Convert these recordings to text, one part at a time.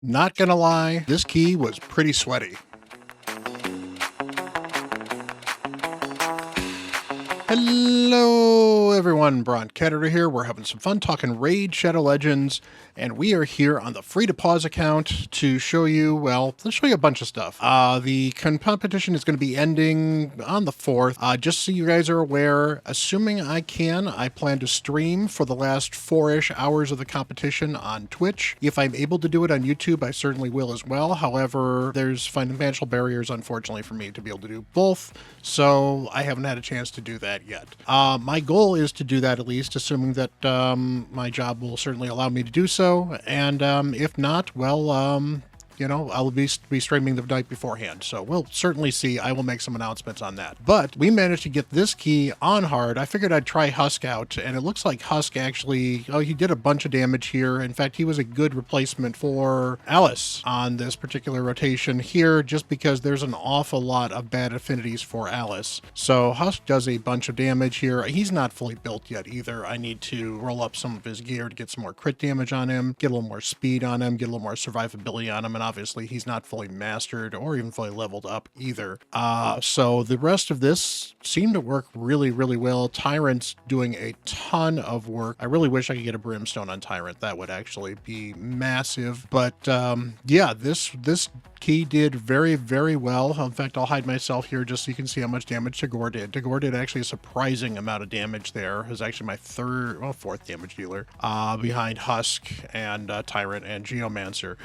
Not gonna lie, this key was pretty sweaty. Hello everyone, Bront, CatHerder here. We're having some fun talking Raid Shadow Legends, and we are here on the free to pause account to show you, well, let's show you a bunch of stuff. The competition is going to be ending on the 4th. Just so you guys are aware, assuming I can, I plan to stream for the last 4-ish hours of the competition on Twitch. If I'm able to do it on YouTube, I certainly will as well. However, there's financial barriers, unfortunately, for me to be able to do both, so I haven't had a chance to do that yet. My goal is to do that at least, assuming that my job will certainly allow me to do so, and if not, well, you know, I'll be streaming the night beforehand, so we'll certainly see. I will make some announcements on that. But we managed to get this key on hard. I figured I'd try Husk out, and it looks like Husk actually, oh, he did a bunch of damage here. In fact, he was a good replacement for Alice on this particular rotation here, just because there's an awful lot of bad affinities for Alice. So Husk does a bunch of damage here. He's not fully built yet either. I need to roll up some of his gear to get some more crit damage on him, get a little more speed on him, get a little more survivability on him, and obviously he's not fully mastered or even fully leveled up either. So the rest of this seemed to work really, really well. Tyrant's doing a ton of work. I really wish I could get a Brimstone on Tyrant. That would actually be massive. But yeah, this key did very, very well. In fact, I'll hide myself here just so you can see how much damage Tagore did. Tagore did actually a surprising amount of damage there. It was actually my fourth damage dealer behind Husk and Tyrant and Geomancer.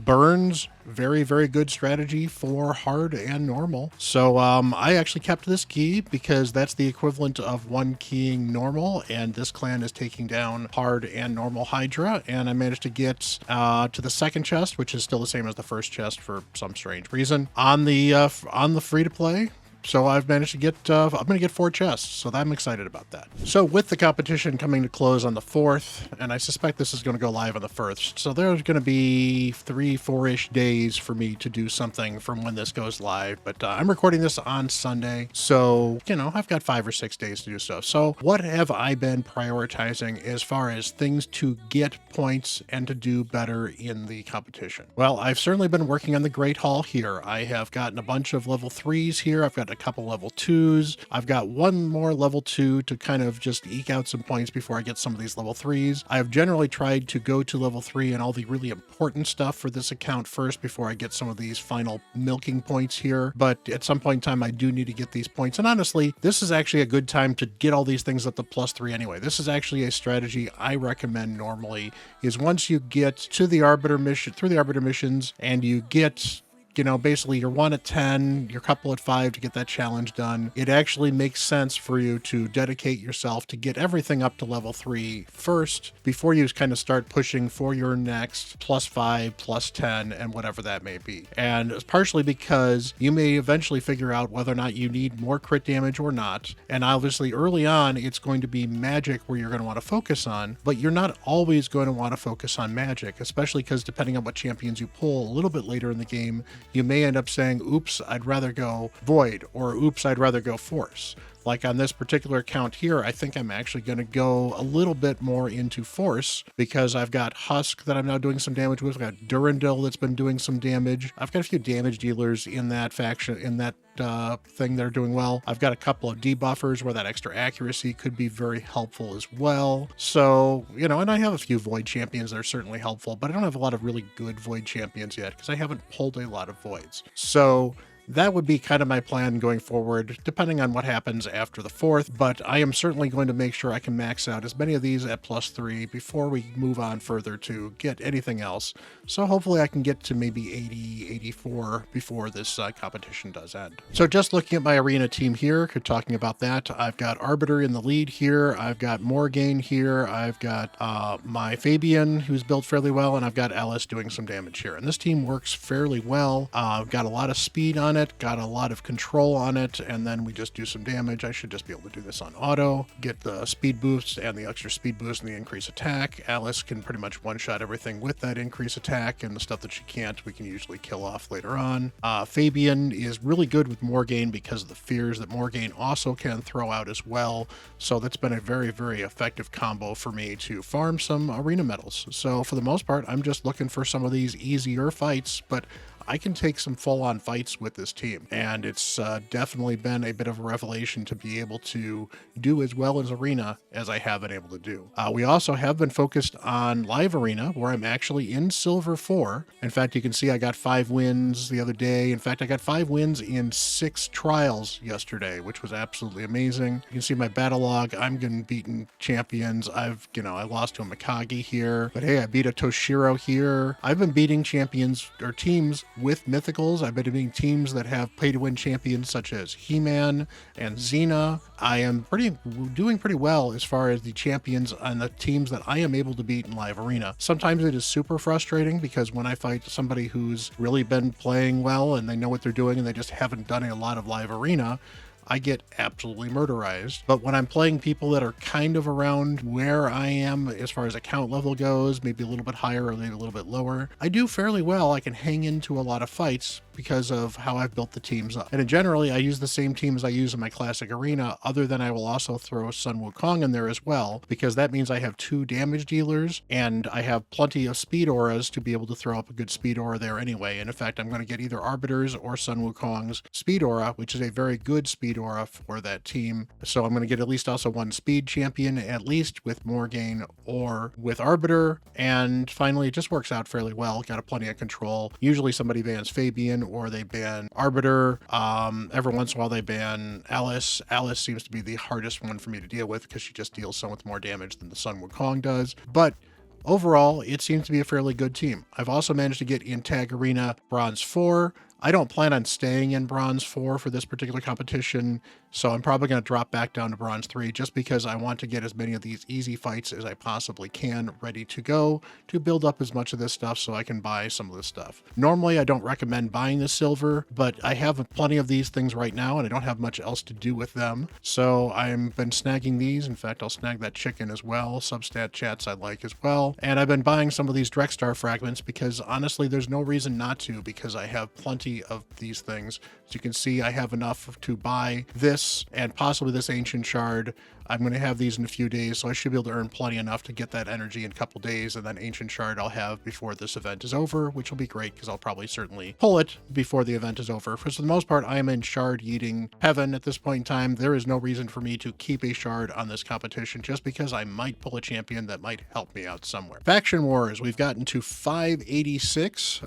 Burns, very, very good strategy for hard and normal. So I actually kept this key because that's the equivalent of one keying normal, and this clan is taking down hard and normal Hydra, and I managed to get to the second chest, which is still the same as the first chest for some strange reason, on the free-to-play. So I've managed to get, I'm going to get 4 chests, so I'm excited about that. So with the competition coming to close on the 4th, and I suspect this is going to go live on the 1st, so there's going to be 3-4-ish days for me to do something from when this goes live, but I'm recording this on Sunday, so, you know, I've got 5 or 6 days to do so. So what have I been prioritizing as far as things to get points and to do better in the competition? Well, I've certainly been working on the Great Hall here. I have gotten a bunch of level 3s here. I've got a couple level 2s. I've got one more level 2 to kind of just eke out some points before I get some of these level 3s. I've generally tried to go to level 3 and all the really important stuff for this account first before I get some of these final milking points here. But at some point in time, I do need to get these points. And honestly, this is actually a good time to get all these things up to +3 anyway. This is actually a strategy I recommend normally, is once you get to the Arbiter mission, through the Arbiter missions, and you get, you know, basically you're 1 at 10, you're a couple at 5 to get that challenge done. It actually makes sense for you to dedicate yourself to get everything up to level 3 first before you kind of start pushing for your next +5, +10, and whatever that may be. And it's partially because you may eventually figure out whether or not you need more crit damage or not. And obviously early on, it's going to be magic where you're going to want to focus on, but you're not always going to want to focus on magic, especially because depending on what champions you pull a little bit later in the game, you may end up saying, oops, I'd rather go Void, or oops, I'd rather go Force. Like on this particular account here, I think I'm actually going to go a little bit more into Force because I've got Husk that I'm now doing some damage with. I've got Durandal that's been doing some damage. I've got a few damage dealers in that faction, in that thing that are doing well. I've got a couple of debuffers where that extra accuracy could be very helpful as well. So, you know, and I have a few Void champions that are certainly helpful, but I don't have a lot of really good Void champions yet because I haven't pulled a lot of Voids. So that would be kind of my plan going forward, depending on what happens after the 4th, but I am certainly going to make sure I can max out as many of these at +3 before we move on further to get anything else. So hopefully I can get to maybe 80, 84 before this competition does end. So just looking at my arena team here, talking about that, I've got Arbiter in the lead here, I've got Morgaine here, I've got my Fabian, who's built fairly well, and I've got Alice doing some damage here. And this team works fairly well. I've got a lot of speed on it. it, got a lot of control on it, and then we just do some damage. I should just be able to do this on auto, get the speed boost and the extra speed boost and the increased attack. Alice can pretty much one-shot everything with that increased attack, and the stuff that she can't, we can usually kill off later on. Fabian is really good with Morgaine because of the fears that Morgaine also can throw out as well. So that's been a very, very effective combo for me to farm some arena medals. So for the most part, I'm just looking for some of these easier fights, but I can take some full-on fights with this team, and it's definitely been a bit of a revelation to be able to do as well as Arena as I have been able to do. We also have been focused on Live Arena, where I'm actually in Silver 4. In fact, you can see I got 5 wins the other day. In fact, I got 5 wins in 6 trials yesterday, which was absolutely amazing. You can see my battle log. I'm getting beaten champions. I lost to a Mikage here, but hey, I beat a Toshiro here. I've been beating champions or teams with mythicals. I've been beating teams that have pay-to-win champions such as He-Man and Xena. I am doing pretty well as far as the champions and the teams that I am able to beat in Live Arena. Sometimes it is super frustrating because when I fight somebody who's really been playing well and they know what they're doing and they just haven't done a lot of Live Arena, I get absolutely murderized. But when I'm playing people that are kind of around where I am as far as account level goes, maybe a little bit higher or maybe a little bit lower, I do fairly well. I can hang into a lot of fights because of how I've built the teams up. And generally, I use the same teams I use in my classic arena, other than I will also throw Sun Wukong in there as well, because that means I have 2 damage dealers and I have plenty of speed auras to be able to throw up a good speed aura there anyway. And in fact, I'm going to get either Arbiter's or Sun Wukong's speed aura, which is a very good speed aura for that team. So I'm going to get at least also 1 speed champion, at least with Morgaine or with Arbiter. And finally, it just works out fairly well. Got plenty of control. Usually somebody bans Fabian or they ban Arbiter. Every once in a while they ban Alice. Alice seems to be the hardest one for me to deal with because she just deals so much more damage than the Sun Wukong does. But overall, it seems to be a fairly good team. I've also managed to get in Tag Arena Bronze 4. I don't plan on staying in Bronze 4 for this particular competition, so I'm probably going to drop back down to Bronze 3 just because I want to get as many of these easy fights as I possibly can ready to go to build up as much of this stuff so I can buy some of this stuff. Normally, I don't recommend buying the silver, but I have plenty of these things right now and I don't have much else to do with them, so I've been snagging these. In fact, I'll snag that chicken as well. Substat chats I like as well. And I've been buying some of these Drexstar fragments because honestly, there's no reason not to, because I have plenty of these things. As you can see, I have enough to buy this and possibly this ancient shard. I'm going to have these in a few days, so I should be able to earn plenty enough to get that energy in a couple days, and then ancient shard I'll have before this event is over, which will be great because I'll probably certainly pull it before the event is over. For the most part, I am in shard eating heaven at this point in time. There is no reason for me to keep a shard on this competition just because I might pull a champion that might help me out somewhere. Faction Wars, we've gotten to 586.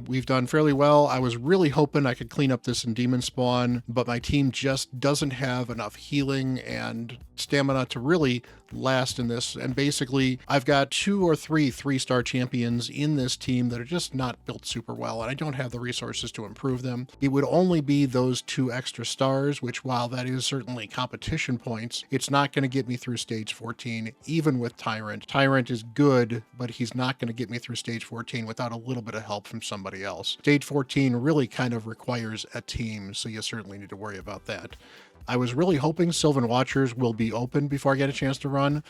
We've done fairly well. I was really hoping I could clean up this in Demon Spawn, but my team just doesn't have enough healing and stamina to really last in this. And basically, I've got 2 or 3 3-star champions in this team that are just not built super well, and I don't have the resources to improve them. It would only be those 2 extra stars, which while that is certainly competition points, it's not going to get me through stage 14, even with Tyrant. Tyrant is good, but he's not going to get me through stage 14 without a little bit of help from somebody else. Stage 14 really kind of requires a team, so you certainly need to worry about that. I was really hoping Sylvan Watchers will be open before I get a chance to run.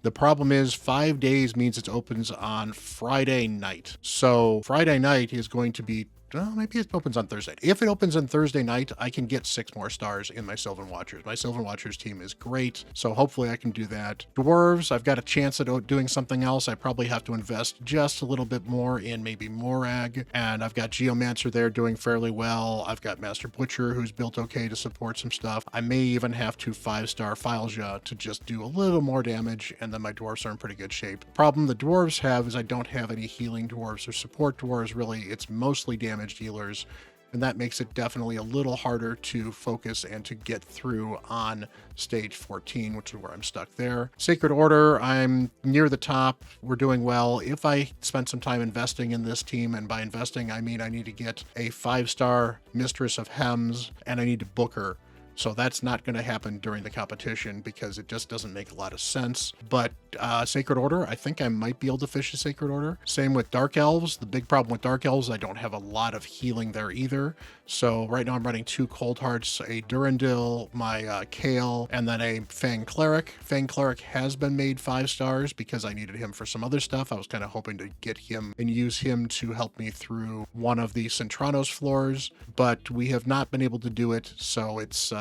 The problem is 5 days means it opens on Friday night. So Friday night is going to be, well, maybe it opens on Thursday. If it opens on Thursday night, I can get 6 more stars in my Sylvan Watchers. My Sylvan Watchers team is great, so hopefully I can do that. Dwarves, I've got a chance at doing something else. I probably have to invest just a little bit more in maybe Morag, and I've got Geomancer there doing fairly well. I've got Master Butcher, who's built okay to support some stuff. I may even have to 5-star Filja to just do a little more damage, and then my dwarves are in pretty good shape. Problem the dwarves have is I don't have any healing dwarves or support dwarves, really. It's mostly damage dealers, and that makes it definitely a little harder to focus and to get through on stage 14, which is where I'm stuck there. Sacred Order, I'm near the top. We're doing well. If I spend some time investing in this team, and by investing I mean I need to get a 5-star Mistress of Hems and I need to book her. So that's not going to happen during the competition because it just doesn't make a lot of sense. But Sacred Order, I think I might be able to fish a Sacred Order. Same with Dark Elves. The big problem with Dark Elves, I don't have a lot of healing there either. So right now I'm running 2 Cold Hearts, a Durandil, my Kale, and then a Fang Cleric. Fang Cleric has been made 5 stars because I needed him for some other stuff. I was kind of hoping to get him and use him to help me through one of the Centranos floors, but we have not been able to do it. So it's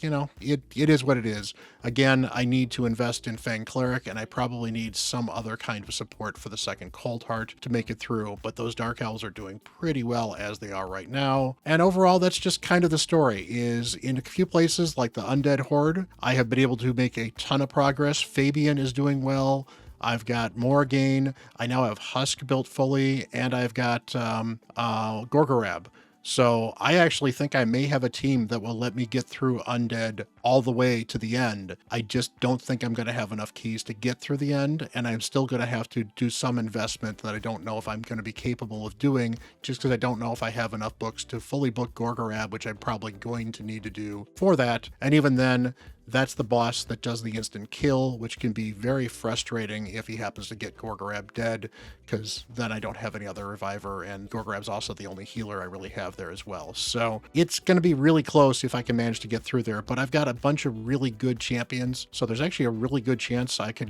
you know, it is what it is. Again, I need to invest in Fang Cleric, and I probably need some other kind of support for the second Cold Heart to make it through, but those Dark Elves are doing pretty well as they are right now. And overall, that's just kind of the story, is in a few places like the Undead Horde, I have been able to make a ton of progress. Fabian is doing well. I've got Morgaine. I now have Husk built fully, and I've got Gorgorab. So I actually think I may have a team that will let me get through Undead all the way to the end. I just don't think I'm going to have enough keys to get through the end, and I'm still going to have to do some investment that I don't know if I'm going to be capable of doing, just because I don't know if I have enough books to fully book Gorgorab, which I'm probably going to need to do for that. And even then, that's the boss that does the instant kill, which can be very frustrating if he happens to get Gorgorab dead, because then I don't have any other reviver, and Gorgorab's also the only healer I really have there as well. So it's going to be really close if I can manage to get through there, but I've got a bunch of really good champions, so there's actually a really good chance I can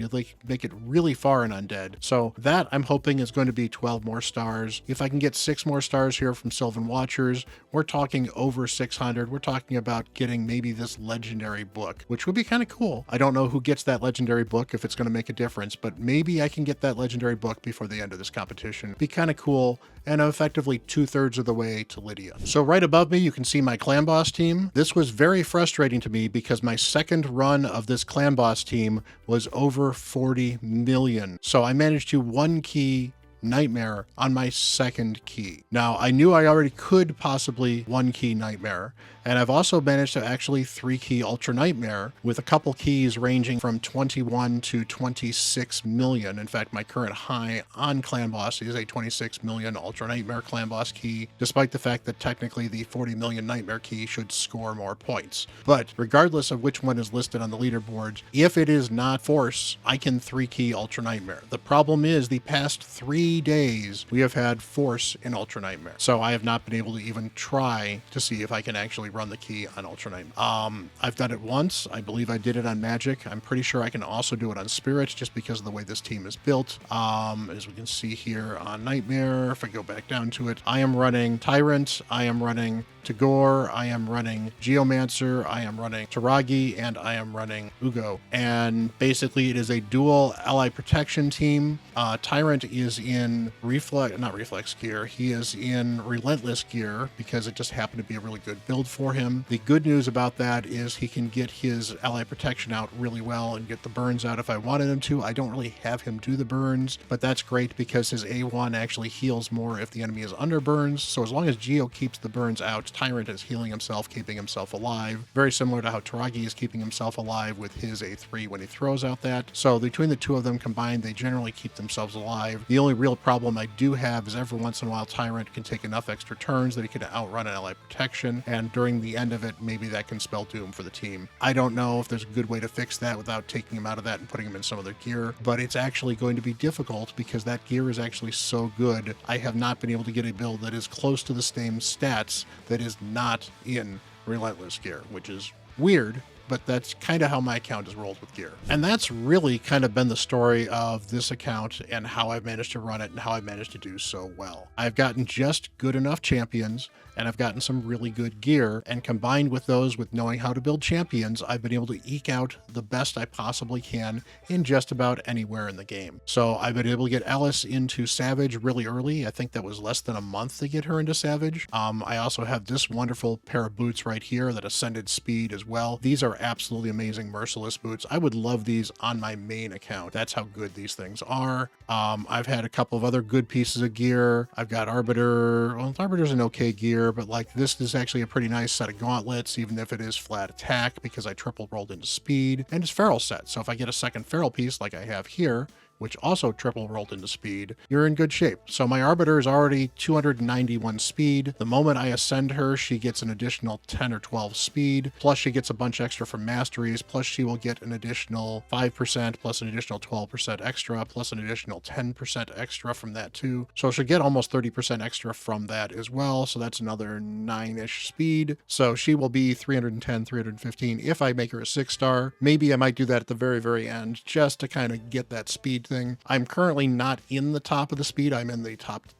make it really far in Undead. So that, I'm hoping, is going to be 12 more stars. If I can get 6 more stars here from Sylvan Watchers, we're talking over 600. We're talking about getting maybe this legendary book, which would be kind of cool. I don't know who gets that legendary book, if it's going to make a difference, but maybe I can get that legendary book before the end of this competition. Be kind of cool, and I'm effectively 2/3 of the way to Lydia. So right above me, you can see my clan boss team. This was very frustrating to me because my second run of this clan boss team was over 40 million. So I managed to 1 key Nightmare on my second key. Now, I knew I already could possibly 1 key Nightmare, and I've also managed to actually 3 key Ultra Nightmare with a couple keys ranging from 21 to 26 million. In fact, my current high on Clan Boss is a 26 million Ultra Nightmare Clan Boss key, despite the fact that technically the 40 million Nightmare key should score more points. But regardless of which one is listed on the leaderboards, if it is not Force, I can 3 key Ultra Nightmare. The problem is the past 3 days we have had Force in Ultra Nightmare, so I have not been able to even try to see if I can actually run the key on Ultra Nightmare. I've done it once. I believe I did it on Magic. I'm pretty sure I can also do it on Spirit, just because of the way this team is built. As we can see here on Nightmare, if I go back down to it, I am running Tyrant, I am running Tagore, I am running Geomancer, I am running Taragi, and I am running Ugo. And basically it is a dual ally protection team. Tyrant is in not reflex gear, he is in relentless gear because it just happened to be a really good build for him. The good news about that is he can get his ally protection out really well and get the burns out if I wanted him to. I don't really have him do the burns, but that's great because his A1 actually heals more if the enemy is under burns. So as long as Geo keeps the burns out, Tyrant is healing himself, keeping himself alive. Very similar to how Taragi is keeping himself alive with his A3 when he throws out that. So between the two of them combined, they generally keep themselves alive. The only real problem I do have is every once in a while Tyrant can take enough extra turns that he can outrun an ally protection, and during the end of it, maybe that can spell doom for the team. I don't know if there's a good way to fix that without taking him out of that and putting him in some other gear, but it's actually going to be difficult because that gear is actually so good. I have not been able to get a build that is close to the same stats that is not in relentless gear, which is weird, but that's kind of how my account is rolled with gear. And that's really kind of been the story of this account and how I've managed to run it and how I've managed to do so well. I've gotten just good enough champions, and I've gotten some really good gear, and combined with those with knowing how to build champions, I've been able to eke out the best I possibly can in just about anywhere in the game. So I've been able to get Alice into Savage really early. I think that was less than a month to get her into Savage. I also have this wonderful pair of boots right here that ascended speed as well. These are absolutely amazing Merciless boots. I would love these on my main account. That's how good these things are. I've had a couple of other good pieces of gear. I've got Arbiter. Well, Arbiter's an okay gear, but like this is actually a pretty nice set of gauntlets, even if it is flat attack, because I triple rolled into speed, and it's feral set. So if I get a second feral piece like I have here, which also triple rolled into speed, you're in good shape. So my Arbiter is already 291 speed. The moment I ascend her, she gets an additional 10 or 12 speed, plus she gets a bunch extra from masteries, plus she will get an additional 5%, plus an additional 12% extra, plus an additional 10% extra from that too. So she'll get almost 30% extra from that as well. So that's another 9-ish speed. So she will be 310, 315 if I make her a 6-star. Maybe I might do that at the very, very end just to kind of get that speed thing. I'm currently not in the top of the speed. I'm in the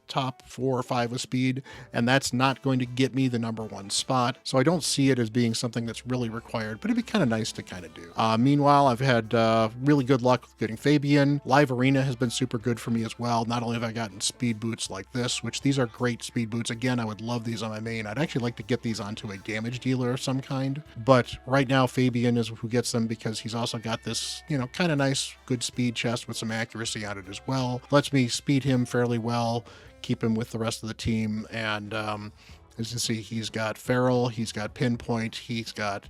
top 4 or 5 of speed, and that's not going to get me the #1 spot. So I don't see it as being something that's really required, but it'd be kind of nice to kind of do. Meanwhile, I've had really good luck with getting Fabian. Live Arena has been super good for me as well. Not only have I gotten speed boots like this, which these are great speed boots. Again, I would love these on my main. I'd actually like to get these onto a damage dealer of some kind, but right now Fabian is who gets them because he's also got this, kind of nice, good speed chest with some accuracy on it as well. Lets me speed him fairly well, keep him with the rest of the team, and as you see, he's got Feral, he's got Pinpoint, he's got,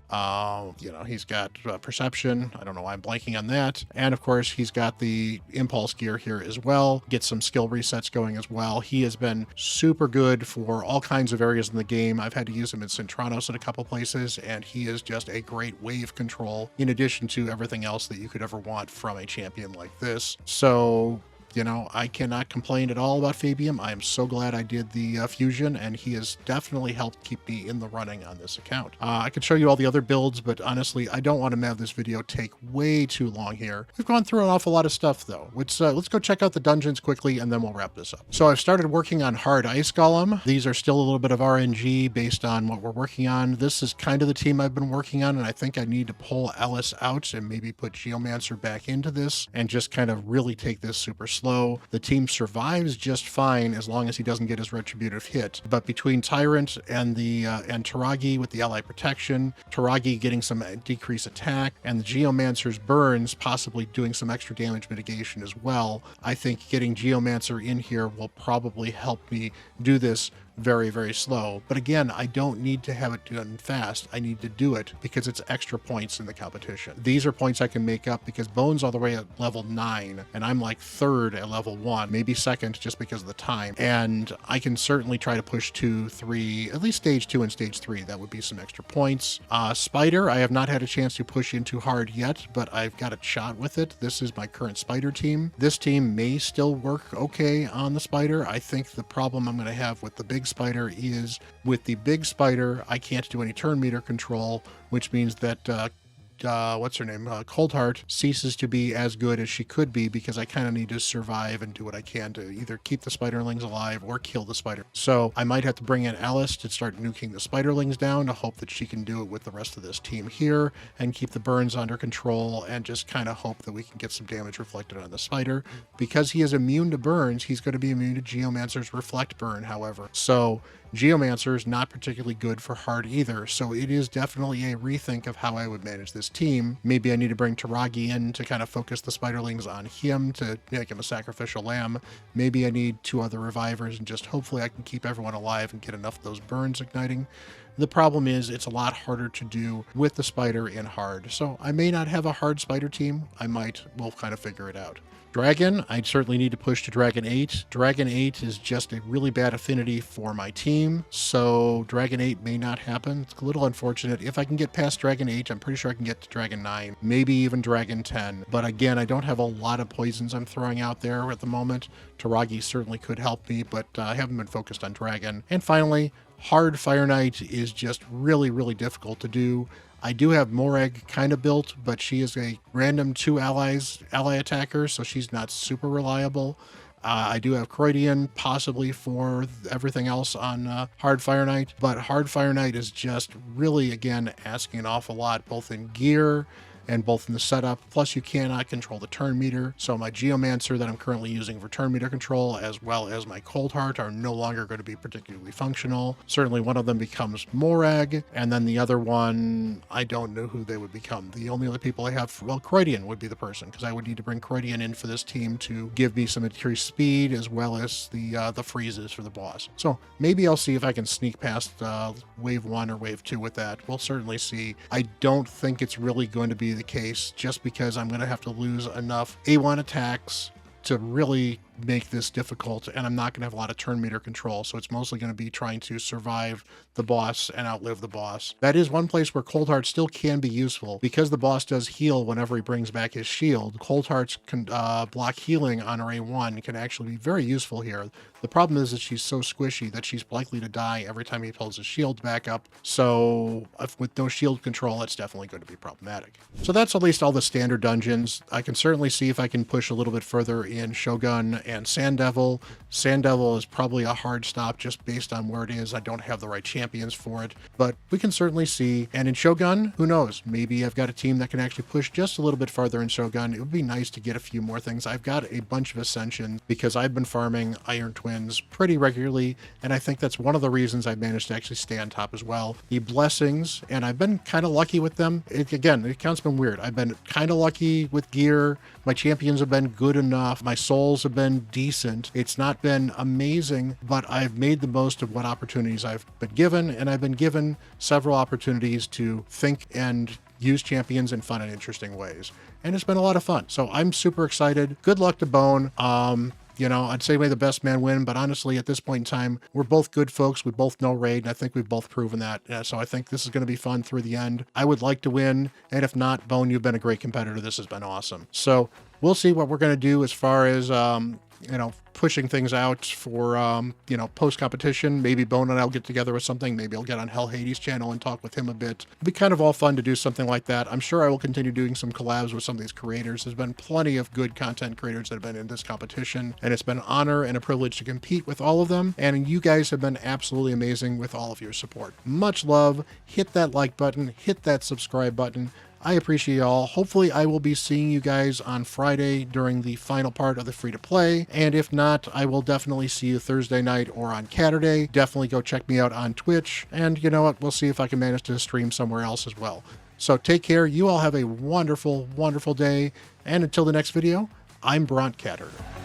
he's got Perception. I don't know why I'm blanking on that. And of course, he's got the Impulse gear here as well. Get some skill resets going as well. He has been super good for all kinds of areas in the game. I've had to use him in Centranos in a couple places, and he is just a great wave control in addition to everything else that you could ever want from a champion like this. So I cannot complain at all about Fabian. I am so glad I did the fusion, and he has definitely helped keep me in the running on this account. I could show you all the other builds, but honestly, I don't want to have this video take way too long here. We've gone through an awful lot of stuff, though. Let's go check out the dungeons quickly, and then we'll wrap this up. So I've started working on Hard Ice Golem. These are still a little bit of RNG based on what we're working on. This is kind of the team I've been working on, and I think I need to pull Ellis out and maybe put Geomancer back into this and just kind of really take this super slow. The team survives just fine as long as he doesn't get his retributive hit. But between Tyrant and and Taragi with the ally protection, Taragi getting some decreased attack, and the Geomancer's burns possibly doing some extra damage mitigation as well, I think getting Geomancer in here will probably help me do this very, very slow. But again, I don't need to have it done fast. I need to do it because it's extra points in the competition. These are points I can make up because Bone's all the way at level 9, and I'm like 3rd at level 1, maybe 2nd just because of the time. And I can certainly try to push 2, 3, at least stage 2 and stage 3. That would be some extra points. Spider, I have not had a chance to push into hard yet, but I've got a shot with it. This is my current Spider team. This team may still work okay on the Spider. I think the problem I'm going to have with the big Spider is with the big Spider, I can't do any turn meter control, which means that what's her name? Coldheart ceases to be as good as she could be because I kind of need to survive and do what I can to either keep the Spiderlings alive or kill the Spider. So I might have to bring in Alice to start nuking the Spiderlings down to hope that she can do it with the rest of this team here and keep the burns under control and just kind of hope that we can get some damage reflected on the Spider. Because he is immune to burns, he's going to be immune to Geomancer's Reflect Burn, however. So Geomancer is not particularly good for hard either, so it is definitely a rethink of how I would manage this team. Maybe I need to bring Taragi in to kind of focus the Spiderlings on him to make him a sacrificial lamb. Maybe I need 2 other revivers and just hopefully I can keep everyone alive and get enough of those burns igniting. The problem is it's a lot harder to do with the Spider in hard, so I may not have a hard Spider team. We'll kind of figure it out. Dragon, I certainly need to push to Dragon 8. Dragon 8 is just a really bad affinity for my team, so Dragon 8 may not happen. It's a little unfortunate. If I can get past Dragon 8, I'm pretty sure I can get to Dragon 9, maybe even Dragon 10. But again, I don't have a lot of poisons I'm throwing out there at the moment. Taragi certainly could help me, but I haven't been focused on Dragon. And finally, hard Fire Knight is just really, really difficult to do. I do have Morag kind of built, but she is a random 2 ally attacker, so she's not super reliable. I do have Croydian possibly for everything else on Hard Fire Knight, but Hard Fire Knight is just really, again, asking an awful lot, both in gear and both in the setup. Plus you cannot control the turn meter. So my Geomancer that I'm currently using for turn meter control, as well as my Coldheart, are no longer going to be particularly functional. Certainly one of them becomes Morag, and then the other one, I don't know who they would become. The only other people I have, well, Croydian would be the person, because I would need to bring Croydian in for this team to give me some increased speed, as well as the freezes for the boss. So maybe I'll see if I can sneak past wave 1 or wave 2 with that. We'll certainly see. I don't think it's really going to be the case, just because I'm going to have to lose enough A1 attacks to really make this difficult, and I'm not going to have a lot of turn meter control, so it's mostly going to be trying to survive the boss and outlive the boss. That is one place where Cold Heart still can be useful, because the boss does heal whenever he brings back his shield. Cold Heart's block healing on her A1 can actually be very useful here. The problem is that she's so squishy that she's likely to die every time he pulls his shield back up, so with no shield control, it's definitely going to be problematic. So that's at least all the standard dungeons. I can certainly see if I can push a little bit further in Shogun and Sand Devil. Sand Devil is probably a hard stop just based on where it is. I don't have the right champions for it, but we can certainly see. And in Shogun, who knows? Maybe I've got a team that can actually push just a little bit farther in Shogun. It would be nice to get a few more things. I've got a bunch of Ascension because I've been farming Iron Twins pretty regularly, and I think that's one of the reasons I've managed to actually stay on top as well. The blessings, and I've been kind of lucky with them. Again, the account's been weird. I've been kind of lucky with gear. My champions have been good enough. My souls have been decent. It's not been amazing, but I've made the most of what opportunities I've been given, and I've been given several opportunities to think and use champions in fun and interesting ways. And it's been a lot of fun. So I'm super excited. Good luck to Bone. You know, I'd say may the best man win, but honestly, at this point in time, we're both good folks. We both know raid, and I think we've both proven that. So I think this is going to be fun through the end. I would like to win, and if not, Bone, you've been a great competitor. This has been awesome. So we'll see what we're going to do as far as, you know, pushing things out for, you know, post-competition. Maybe Bone and I'll get together with something. Maybe I'll get on Hell Hades' channel and talk with him a bit. It'd be kind of all fun to do something like that. I'm sure I will continue doing some collabs with some of these creators. There's been plenty of good content creators that have been in this competition, and it's been an honor and a privilege to compete with all of them. And you guys have been absolutely amazing with all of your support. Much love. Hit that like button. Hit that subscribe button. I appreciate y'all. Hopefully I will be seeing you guys on Friday during the final part of the free-to-play, and if not, I will definitely see you Thursday night or on CatHerder. Definitely go check me out on Twitch, and you know what, we'll see if I can manage to stream somewhere else as well. So take care. You all have a wonderful, wonderful day, and until the next video, I'm Bront CatHerder.